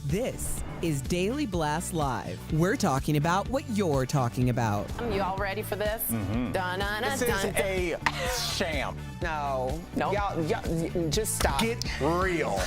This is Daily Blast Live. We're talking about what you're talking about. You all ready for this? This is a sham. No. Nope. Y'all, just stop. Get real.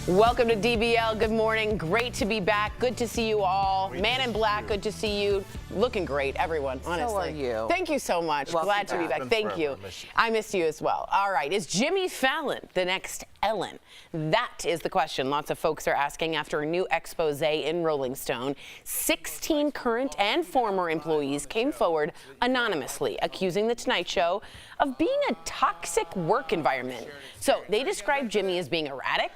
Welcome to DBL. Good morning. Great to be back. Good to see you all. Man in Black, good to see you. Looking great, everyone, honestly. So are you. Thank you so much. Welcome Glad to be back. back. Thank you. I missed you as well. All right. Is Jimmy Fallon the next Ellen? That is the question lots of folks are asking after a new expose in Rolling Stone. 16 current and former employees came forward anonymously, accusing The Tonight Show of being a toxic work environment. So they described Jimmy as being erratic,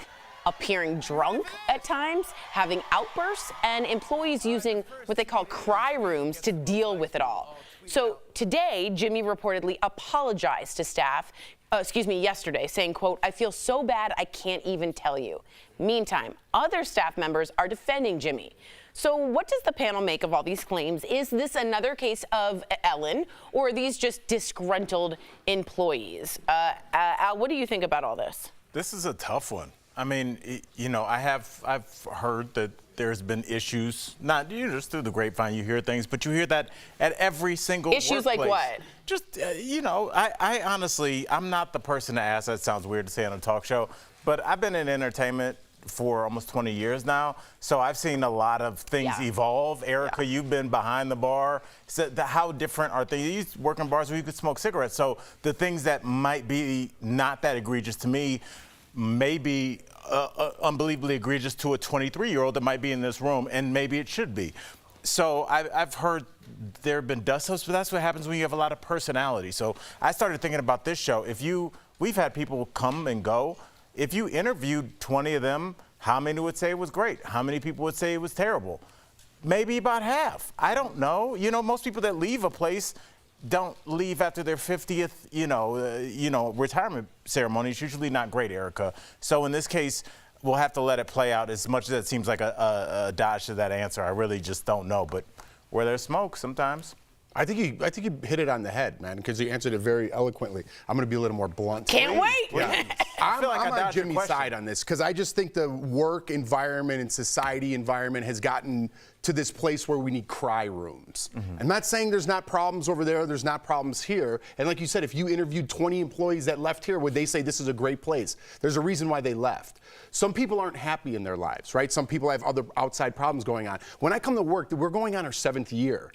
appearing drunk at times, having outbursts, and employees using what they call cry rooms to deal with it all. So today, Jimmy reportedly apologized to staff, yesterday, saying, quote, "I feel so bad I can't even tell you." Meantime, other staff members are defending Jimmy. So what does the panel make of all these claims? Is this another case of Ellen, or are these just disgruntled employees? Al, what do you think about all this? This is a tough one. I mean, I've heard that there's been issues, not just through the grapevine, you hear things, but you hear that at every single issues workplace. Like what? Just, I honestly, I'm not the person to ask. That sounds weird to say on a talk show, but I've been in entertainment for almost 20 years now, so I've seen a lot of things evolve. Erica, you've been behind the bar. So how different are things? You used to work in bars where you could smoke cigarettes, so the things that might be not that egregious to me may be unbelievably egregious to a 23-year-old that might be in this room, and maybe it should be. So I've heard there have been dust-ups, but that's what happens when you have a lot of personality. So I started thinking about this show. We've had people come and go. If you interviewed 20 of them, how many would say it was great? How many people would say it was terrible? Maybe about half. I don't know. Most people that leave a place don't leave after their 50th, retirement ceremony. It's usually not great, Erica. So in this case, we'll have to let it play out. As much as it seems like a dodge to that answer, I really just don't know. But where there's smoke, sometimes. I think you hit it on the head, man, because you answered it very eloquently. I'm going to be a little more blunt. Can't wait. Yeah. I'm on Jimmy's side on this because I just think the work environment and society environment has gotten to this place where we need cry rooms. I'm not saying there's not problems over there, there's not problems here. And like you said, if you interviewed 20 employees that left here, would they say this is a great place? There's a reason why they left. Some people aren't happy in their lives, right? Some people have other outside problems going on. When I come to work, we're going on our 7th year.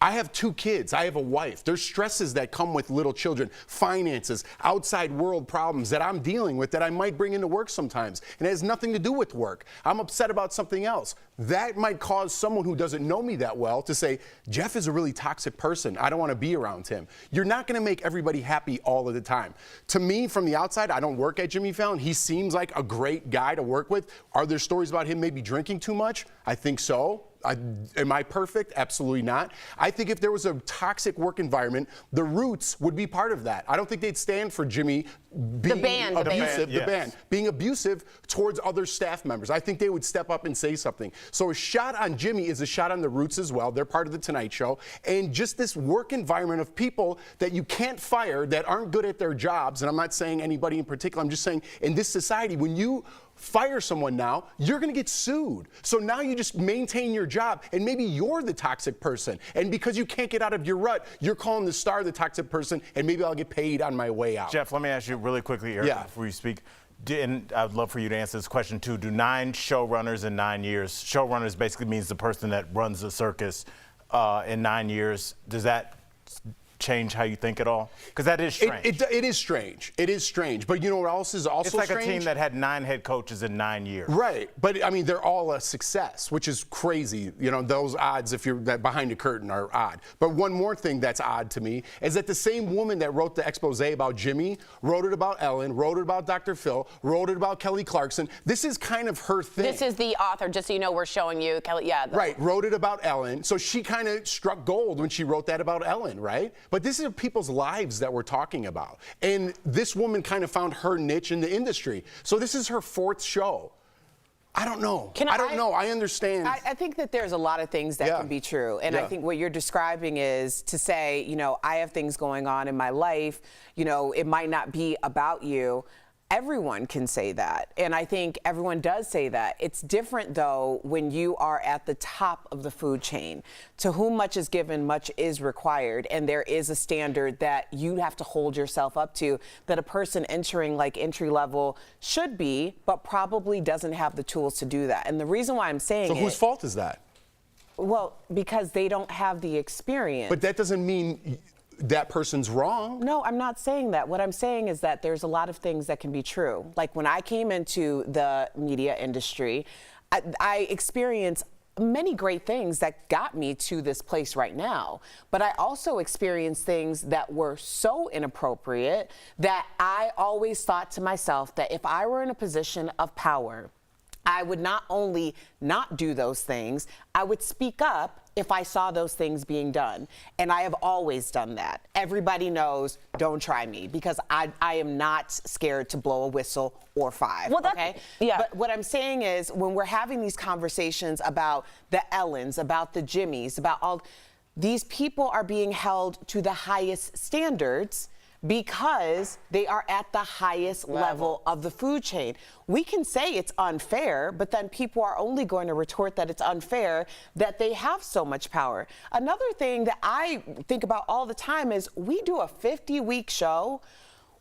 I have 2 kids. I have a wife. There's stresses that come with little children, finances, outside world problems that I'm dealing with that I might bring into work sometimes. And it has nothing to do with work. I'm upset about something else. That might cause someone who doesn't know me that well to say, Jeff is a really toxic person. I don't want to be around him. You're not going to make everybody happy all of the time. To me, from the outside, I don't work at Jimmy Fallon. He seems like a great guy to work with. Are there stories about him maybe drinking too much? I think so. Am I perfect? Absolutely not. I think if there was a toxic work environment, the Roots would be part of that. I don't think they'd stand for Jimmy being abusive, being abusive towards other staff members. I think they would step up and say something. So a shot on Jimmy is a shot on the Roots as well. They're part of the Tonight Show. And just this work environment of people that you can't fire, that aren't good at their jobs, and I'm not saying anybody in particular, I'm just saying in this society, when you fire someone now, you're going to get sued. So now you just maintain your job, and maybe you're the toxic person. And because you can't get out of your rut, you're calling the star the toxic person, and maybe I'll get paid on my way out. Jeff, let me ask you really quickly, Eric, before you speak. And I'd love for you to answer this question too. Do 9 showrunners in 9 years, showrunners basically means the person that runs the circus in 9 years, does that change how you think at all? Because that is strange. It is strange. It is strange. But you know what else is also strange? It's like a team that had 9 head coaches in 9 years. Right. But, I mean, they're all a success, which is crazy. Those odds, if you're behind the curtain, are odd. But one more thing that's odd to me is that the same woman that wrote the expose about Jimmy wrote it about Ellen, wrote it about Dr. Phil, wrote it about Kelly Clarkson. This is kind of her thing. This is the author, just so you know, we're showing you Kelly. Right. Wrote it about Ellen. So she kind of struck gold when she wrote that about Ellen, right? But this is people's lives that we're talking about. And this woman kind of found her niche in the industry. So this is her 4th show. I don't know. I don't know. I understand. I think that there's a lot of things that can be true. And I think what you're describing is to say, I have things going on in my life, it might not be about you. everyone can say that, and I think everyone does say that. It's different, though, when you are at the top of the food chain. To whom much is given, much is required, and there is a standard that you have to hold yourself up to that a person entering like entry level should be, but probably doesn't have the tools to do that. And the reason why I'm saying So whose fault is that? Well, because they don't have the experience. But that doesn't mean that person's wrong. No, I'm not saying that. What I'm saying is that there's a lot of things that can be true. Like when I came into the media industry, I experienced many great things that got me to this place right now. But I also experienced things that were so inappropriate that I always thought to myself that if I were in a position of power, I would not only not do those things, I would speak up if I saw those things being done. And I have always done that. Everybody knows, don't try me, because I am not scared to blow a whistle or five, well, okay? Yeah. But what I'm saying is, when we're having these conversations about the Ellens, about the Jimmys, about all, these people are being held to the highest standards because they are at the highest level of the food chain. We can say it's unfair, but then people are only going to retort that it's unfair that they have so much power. Another thing that I think about all the time is we do a 50-week show.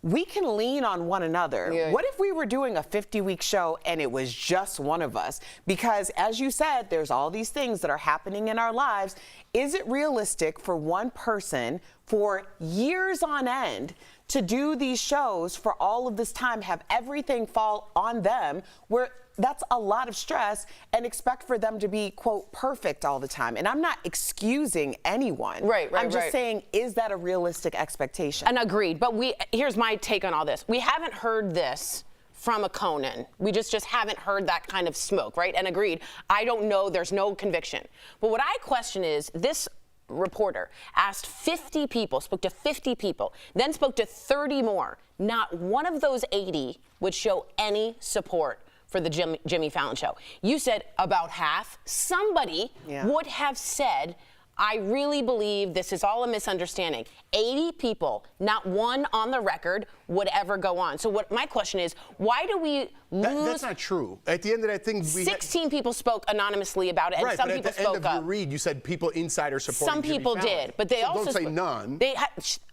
We can lean on one another. Yeah. What if we were doing a 50-week show and it was just one of us? Because as you said, there's all these things that are happening in our lives. Is it realistic for one person for years on end to do these shows for all of this time, have everything fall on them, where that's a lot of stress, and expect for them to be, quote, perfect all the time? And I'm not excusing anyone. Right. I'm just saying, is that a realistic expectation? And agreed. But here's my take on all this. We haven't heard this from a Conan. We just haven't heard that kind of smoke, right? And agreed. I don't know. There's no conviction. But what I question is, this reporter asked 50 people, spoke to 50 people, then spoke to 30 more. Not one of those 80 would show any support for the Jimmy Fallon show. You said about half. Somebody would have said, I really believe this is all a misunderstanding. 80 people, not one on the record would ever go on. So what my question is, why do we lose? That's not true. At the end of that thing, 16 people spoke anonymously about it, and some people spoke up. At the end of your read, you said people inside are supporting Some people Jimmy Fallon. did, but they also don't say none.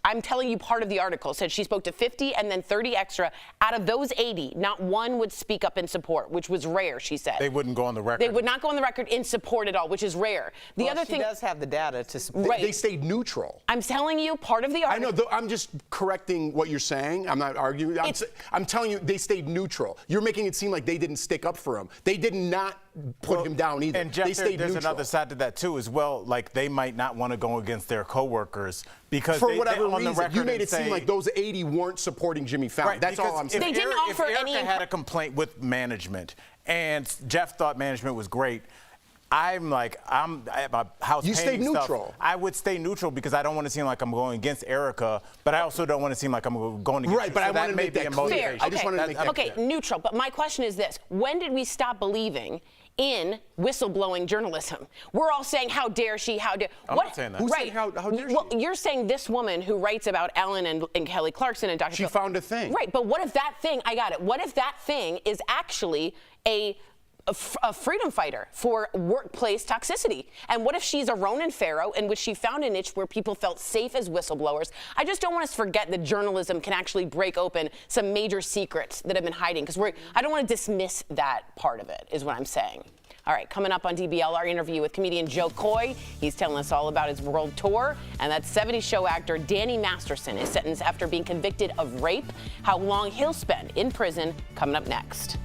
I'm telling you, part of the article said she spoke to 50 and then 30 extra. Out of those 80, not one would speak up in support, which was rare, she said. They wouldn't go on the record. They would not go on the record in support at all, which is rare. The other thing, she does have the data to support. They stayed neutral. I'm telling you, part of the article. I know. I'm just correcting what you're saying. I'm not arguing. I'm telling you, they stayed neutral. You're making it seem like they didn't stick up for him. They did not put him down either. And Jeff, they stayed there's neutral. another side to that too as well. Like, they might not want to go against their coworkers because for whatever on the reason, record you made it say, seem like those 80 weren't supporting Jimmy Fallon. Right, that's all I'm saying. They didn't offer if any. Erica had a complaint with management and Jeff thought management was great, I'm at my house. You stay painting neutral. Stuff. I would stay neutral because I don't want to seem like I'm going against Erica, but I also don't want to seem like I'm going against. Right, but I want to make that clear. Fair. I just wanted to make that clear. Neutral. But my question is this: when did we stop believing in whistleblowing journalism? We're all saying, "How dare she? How dare?" I'm not saying that. Who said how dare she? Well, you're saying this woman who writes about Ellen and Kelly Clarkson and Dr. She found a thing. Right, but what if that thing? I got it. What if that thing is actually a freedom fighter for workplace toxicity? And what if she's a Ronan Farrow in which she found a niche where people felt safe as whistleblowers? I just don't want us to forget that journalism can actually break open some major secrets that have been hiding, because I don't want to dismiss that part of it, is what I'm saying. All right, coming up on DBL, our interview with comedian Jo Koy. He's telling us all about his world tour. And that 70s show actor Danny Masterson is sentenced after being convicted of rape. How long he'll spend in prison, coming up next.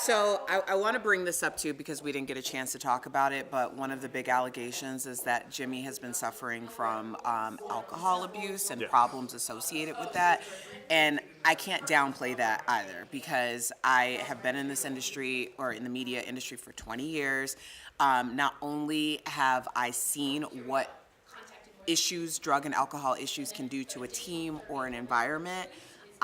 So I want to bring this up too because we didn't get a chance to talk about it, but one of the big allegations is that Jimmy has been suffering from alcohol abuse and problems associated with that. And I can't downplay that either because I have been in this industry or in the media industry for 20 years. Not only have I seen what issues, drug and alcohol issues can do to a team or an environment,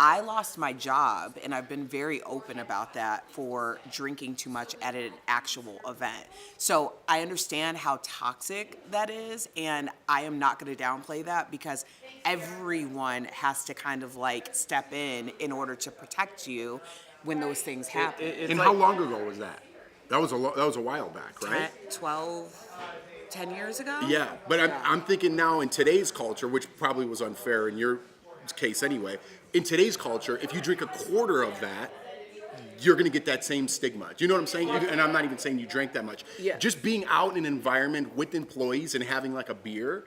I lost my job, and I've been very open about that, for drinking too much at an actual event. So I understand how toxic that is, and I am not going to downplay that because everyone has to kind of like step in order to protect you when those things happen. And how long ago was that? That was a while back, right? 10 years ago? Yeah, but I'm thinking now in today's culture, which probably was unfair in your case anyway, in today's culture, if you drink a quarter of that, you're going to get that same stigma. Do you know what I'm saying? And I'm not even saying you drank that much. Yeah. Just being out in an environment with employees and having like a beer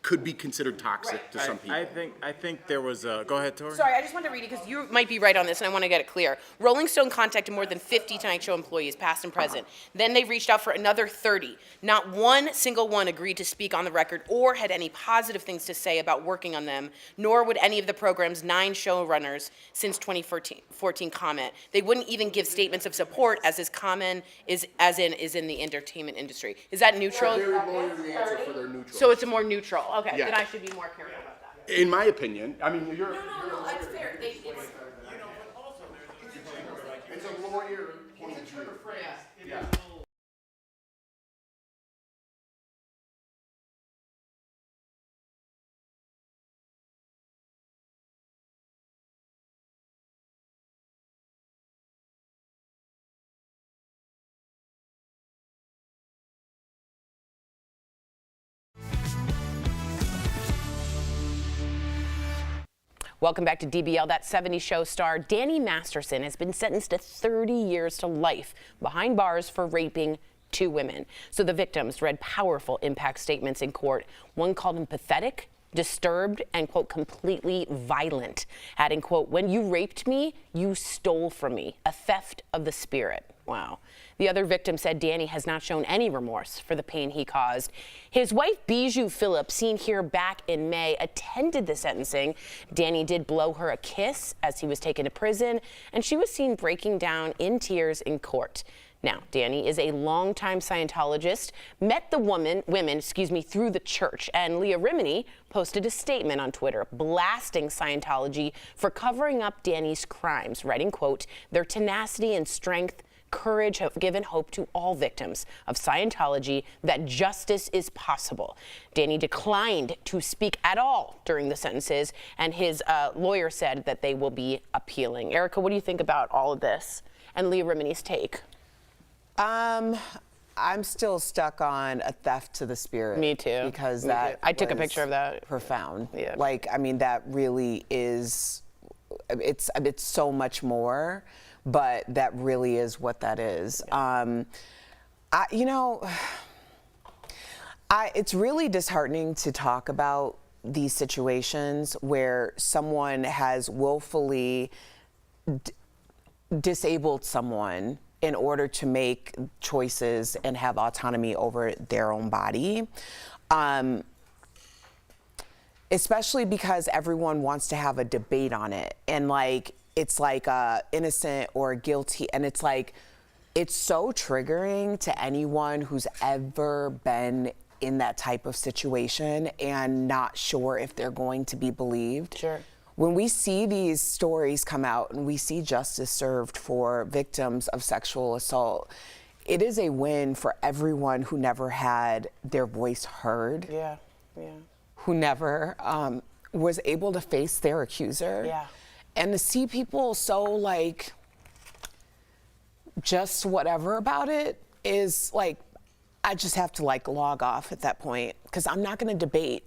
could be considered toxic to some people. I think there was a, go ahead, Tori. Sorry, I just want to read it because you might be right on this, and I want to get it clear. Rolling Stone contacted more than 50 Tonight Show employees, past and present. Then they reached out for another 30. Not one single one agreed to speak on the record or had any positive things to say about working on them, nor would any of the program's 9 showrunners since 2014 comment. They wouldn't even give statements of support, as is common is in the entertainment industry. Is that neutral? Very lawyerly answer for their neutral. So it's a more neutral. Okay, Yeah. then I should be more careful about that. In my opinion, I mean, you're. No, that's fair. It's It's a lawyer point of view. Yeah. Welcome back to DBL. That 70s show star Danny Masterson has been sentenced to 30 years to life behind bars for raping 2 women. So the victims read powerful impact statements in court. One called him pathetic, disturbed, and, quote, completely violent, adding, quote, "When you raped me, you stole from me, a theft of the spirit." Wow. The other victim said Danny has not shown any remorse for the pain he caused. His wife, Bijou Phillip, seen here back in May, attended the sentencing. Danny did blow her a kiss as he was taken to prison, and she was seen breaking down in tears in court. Now, Danny is a longtime Scientologist, met the women, through the church, and Leah Remini posted a statement on Twitter blasting Scientology for covering up Danny's crimes, writing, quote, "Their tenacity and strength, courage have given hope to all victims of Scientology that justice is possible." Danny declined to speak at all during the sentences, and his lawyer said that they will be appealing. Erica, what do you think about all of this and Leah Remini's take? I'm still stuck on a theft to the spirit. Me too. Because I took a picture of that. Profound. Yeah. Like, I mean, that really is, it's so much more, but that really is what that is. It's really disheartening to talk about these situations where someone has willfully disabled someone in order to make choices and have autonomy over their own body. Especially because everyone wants to have a debate on it. And like, it's like innocent or guilty. And it's like, it's so triggering to anyone who's ever been in that type of situation and not sure if they're going to be believed. Sure. When we see these stories come out and we see justice served for victims of sexual assault, it is a win for everyone who never had their voice heard. Yeah. Who never was able to face their accuser. Yeah. And to see people so like, just whatever about it is like, I just have to like log off at that point because I'm not going to debate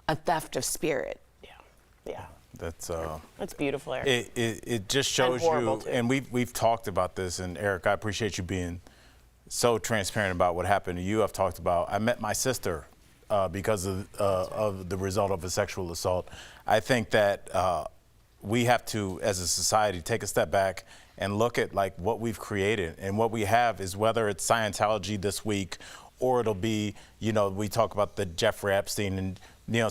a theft of spirit. Yeah. That's beautiful, Eric. It just shows you, too. and we've talked about this, and Eric, I appreciate you being so transparent about what happened to you. I've talked about, I met my sister because of the result of a sexual assault. I think that we have to, as a society, take a step back and look at like what we've created. And what we have is, whether it's Scientology this week, or it'll be, we talk about the Jeffrey Epstein, and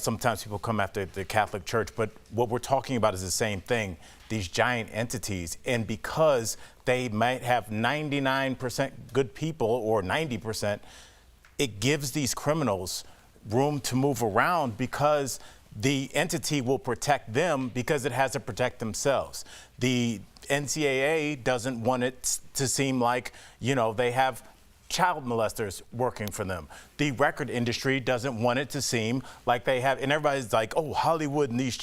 sometimes people come after the Catholic Church, but what we're talking about is the same thing, these giant entities. And because they might have 99% good people or 90%, it gives these criminals room to move around, because the entity will protect them because it has to protect themselves. The NCAA doesn't want it to seem like, they have child molesters working for them. The record industry doesn't want it to seem like they have, and everybody's like, oh, Hollywood and these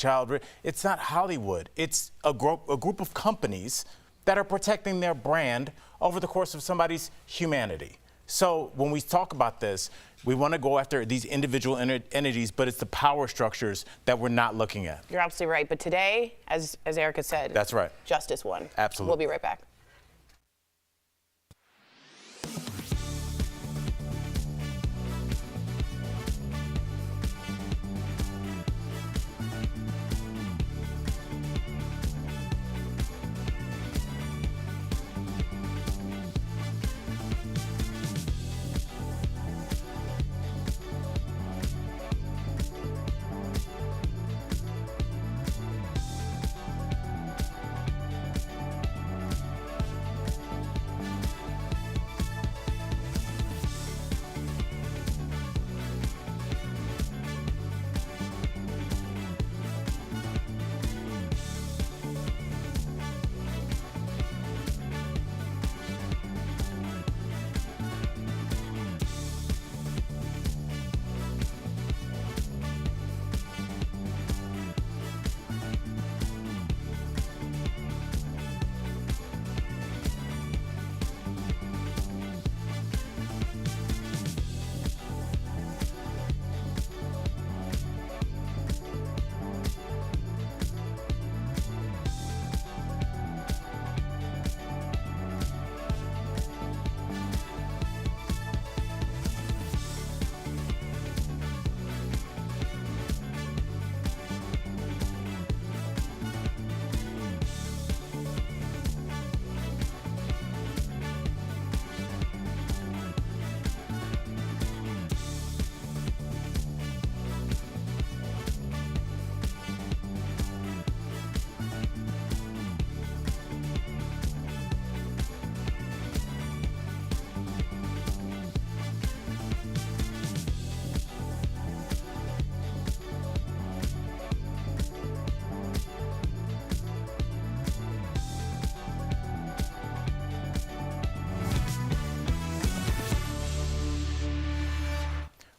it's not Hollywood. It's a group of companies that are protecting their brand over the course of somebody's humanity. So when we talk about this, we want to go after these individual entities, but it's the power structures that we're not looking at. You're absolutely right. But today, as Erica said, that's right, justice won. Absolutely. We'll be right back.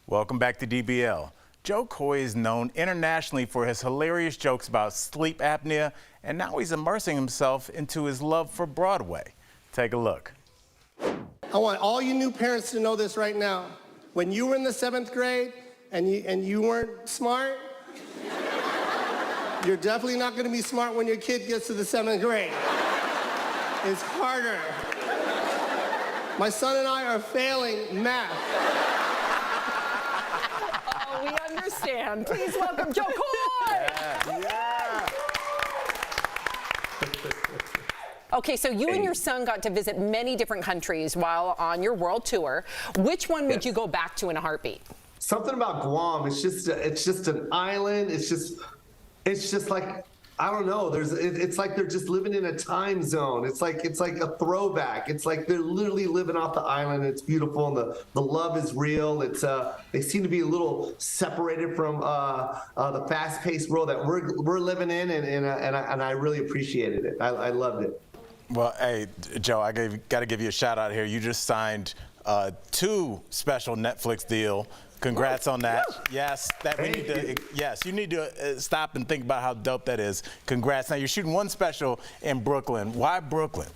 Welcome back to DBL. Jo Koy is known internationally for his hilarious jokes about sleep apnea, and now he's immersing himself into his love for Broadway. Take a look. I want all you new parents to know this right now. When you were in the 7th grade and you weren't smart, you're definitely not going to be smart when your kid gets to the 7th grade. It's harder. My son and I are failing math. We understand. Please welcome Jo Koy. Yeah. Okay, so you and your son got to visit many different countries while on your world tour. Which one would you go back to in a heartbeat? Something about Guam. It's just an island. It's just like, I don't know. It's like they're just living in a time zone. It's like a throwback. It's like they're literally living off the island. It's beautiful, and the love is real. They seem to be a little separated from the fast-paced world that we're living in, and I really appreciated it. I loved it. Well, hey, Joe, I got to give you a shout out here. You just signed 2 special Netflix deal. Congrats on that. Yes, you need to stop and think about how dope that is. Congrats. Now you're shooting one special in Brooklyn. Why Brooklyn?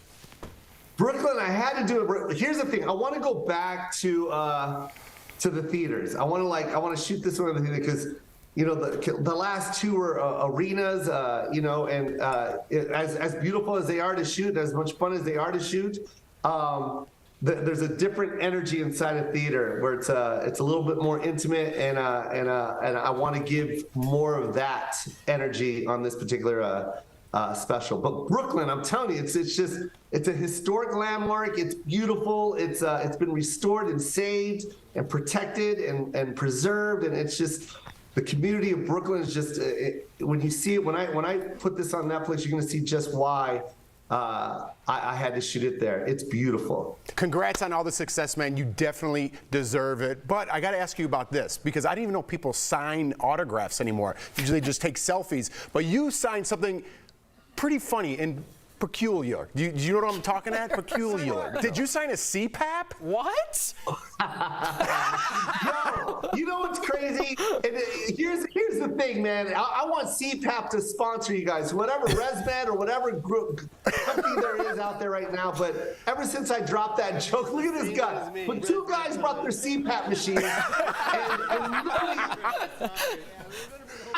Brooklyn, I had to do it. Here's the thing. I want to go back to the theaters. I want to shoot this one in the theater because, the last 2 were arenas, and as beautiful as they are to shoot, as much fun as they are to shoot, there's a different energy inside a theater where it's a little bit more intimate, and I want to give more of that energy on this particular special. But Brooklyn, I'm telling you, it's a historic landmark. It's beautiful. It's been restored and saved and protected and preserved, and it's just the community of Brooklyn is just when you see it. When I put this on Netflix, you're going to see just why I had to shoot it there. It's beautiful. Congrats on all the success, man. You definitely deserve it. But I got to ask you about this, because I didn't even know people sign autographs anymore. Usually they just take selfies. But you signed something pretty funny and peculiar. Do you know what I'm talking at? Peculiar. Did you sign a CPAP? What? Yo, you know what's crazy? And here's the thing, man. I want CPAP to sponsor you guys, whatever ResMed or whatever group company there is out there right now. But ever since I dropped that joke, look at this guy. But two guys brought their CPAP machines, and literally,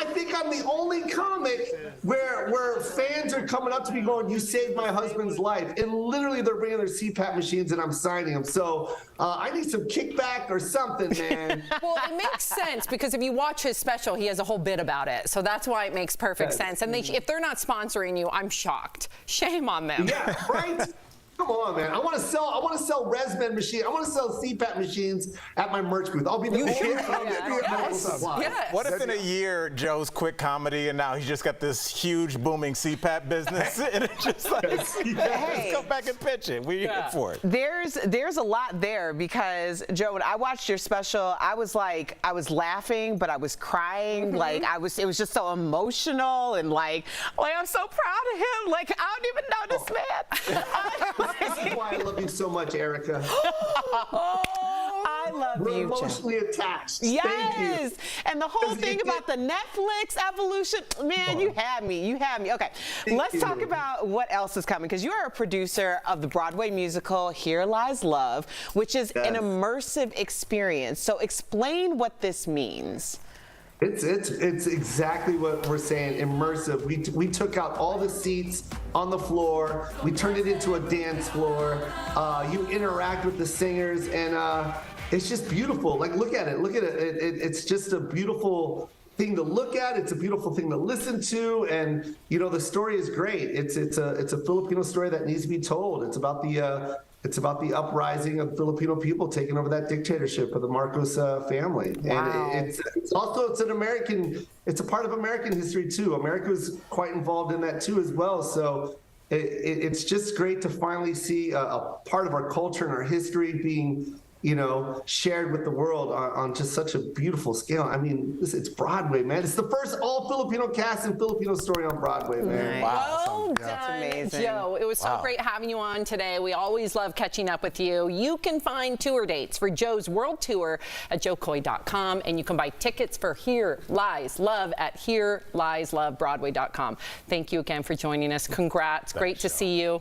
I think I'm the only comic where fans are coming up to me going, "You saved my husband's life," and literally they're bringing their CPAP machines and I'm signing them. So I need some kickback or something, man. Well, it makes sense because if you watch his special, he has a whole bit about it. So that's why it makes perfect sense. And if they're not sponsoring you, I'm shocked. Shame on them. Yeah, right? Come on, man. I want to sell ResMed machines. I want to sell CPAP machines at my merch booth. I'll be the only Yes. What if in a year Joe's quit comedy and now he's just got this huge booming CPAP business and it's just like, let's go back and pitch it. We're here for it. There's a lot there because, Joe, when I watched your special, I was laughing, but I was crying. Like it was just so emotional and like I'm so proud of him. Like I don't even know this man. This is why I love you so much, Erica. I love We're you, emotionally attached. Yes, Thank you. and the whole thing about the Netflix evolution, man, you had me. Okay, let's talk about what else is coming, because you are a producer of the Broadway musical Here Lies Love, which is an immersive experience. So explain what this means. It's exactly what we're saying, immersive. We took out all the seats on the floor. We turned it into a dance floor. You interact with the singers, and it's just beautiful. Like, look at it. It's just a beautiful thing to look at. It's a beautiful thing to listen to, and the story is great. It's a Filipino story that needs to be told. It's about the uprising of Filipino people taking over that dictatorship of the Marcos family. Wow. And it's a part of American history too. America was quite involved in that too as well. So it's just great to finally see a part of our culture and our history being shared with the world on just such a beautiful scale. I mean, it's Broadway, man. It's the first all Filipino cast and Filipino story on Broadway, man. Well done, Joe. It was so great having you on today. We always love catching up with you. You can find tour dates for Joe's world tour at jokoy.com, and you can buy tickets for Here Lies Love at HereLiesLoveBroadway.com. Thank you again for joining us. Congrats. Great to see you.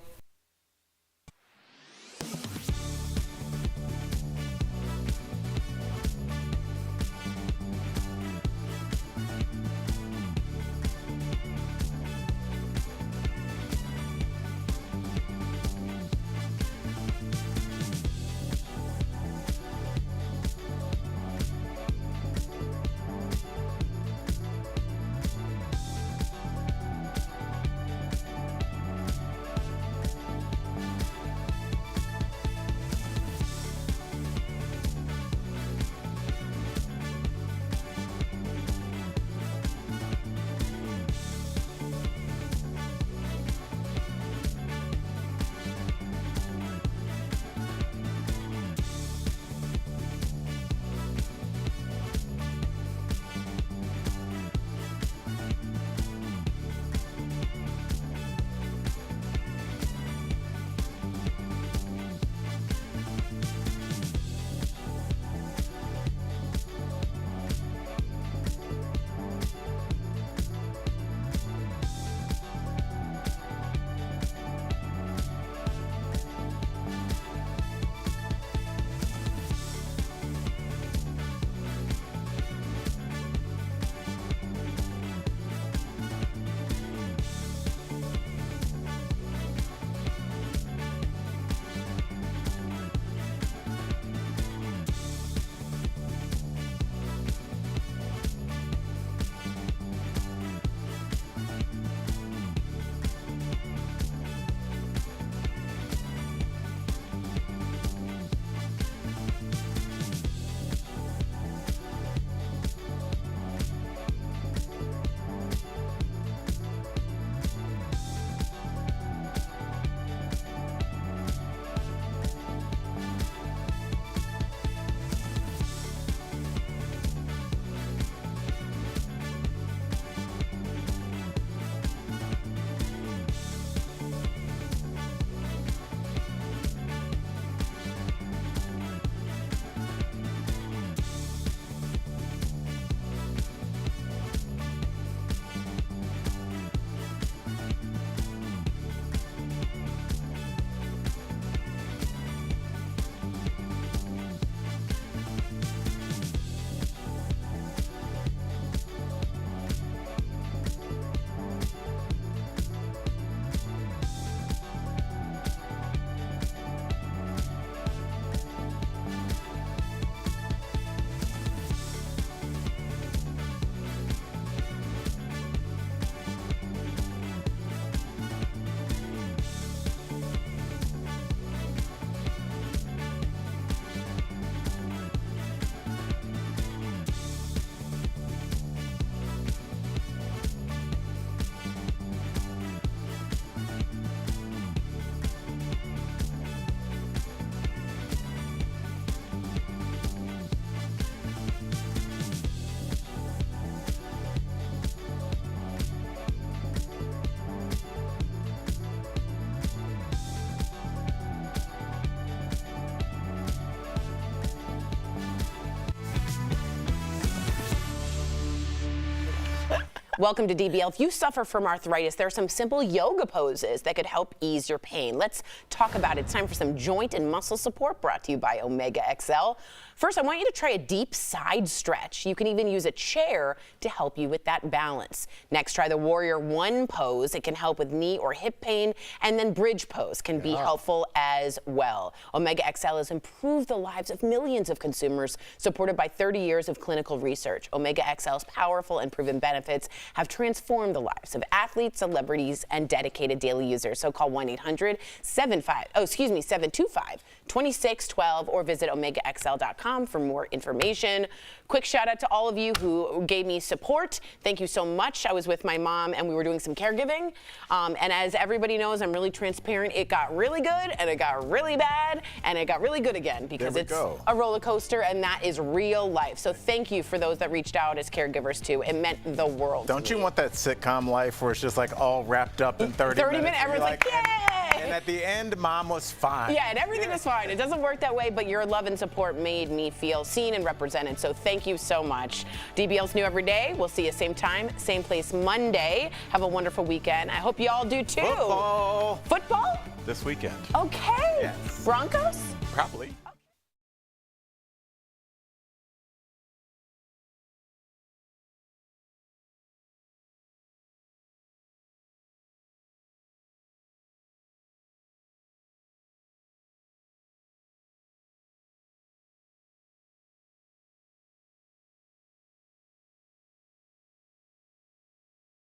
Welcome to DBL. If you suffer from arthritis, there are some simple yoga poses that could help ease your pain. Let's talk about it. It's time for some joint and muscle support, brought to you by Omega XL. First, I want you to try a deep side stretch. You can even use a chair to help you with that balance. Next, try the Warrior One pose. It can help with knee or hip pain. And then bridge pose can be helpful as well. Omega XL has improved the lives of millions of consumers, supported by 30 years of clinical research. Omega XL's powerful and proven benefits have transformed the lives of athletes, celebrities, and dedicated daily users. So call 1-800-725-2612 or visit OmegaXL.com for more information. Quick shout out to all of you who gave me support. Thank you so much. I was with my mom and we were doing some caregiving. And as everybody knows, I'm really transparent. It got really good and it got really bad and it got really good again because it's a roller coaster and that is real life. So thank you for those that reached out as caregivers too. It meant the world. Don't you want that sitcom life where it's just like all wrapped up in 30 minutes? Everyone's like, yay! And at the end, mom was fine. Yeah, and everything was fine. It doesn't work that way, but your love and support made me feel seen and represented. So thank you so much. DBL's new every day. We'll see you same time, same place Monday. Have a wonderful weekend. I hope you all do too. Football. Football? This weekend. Okay. Yes. Broncos? Probably.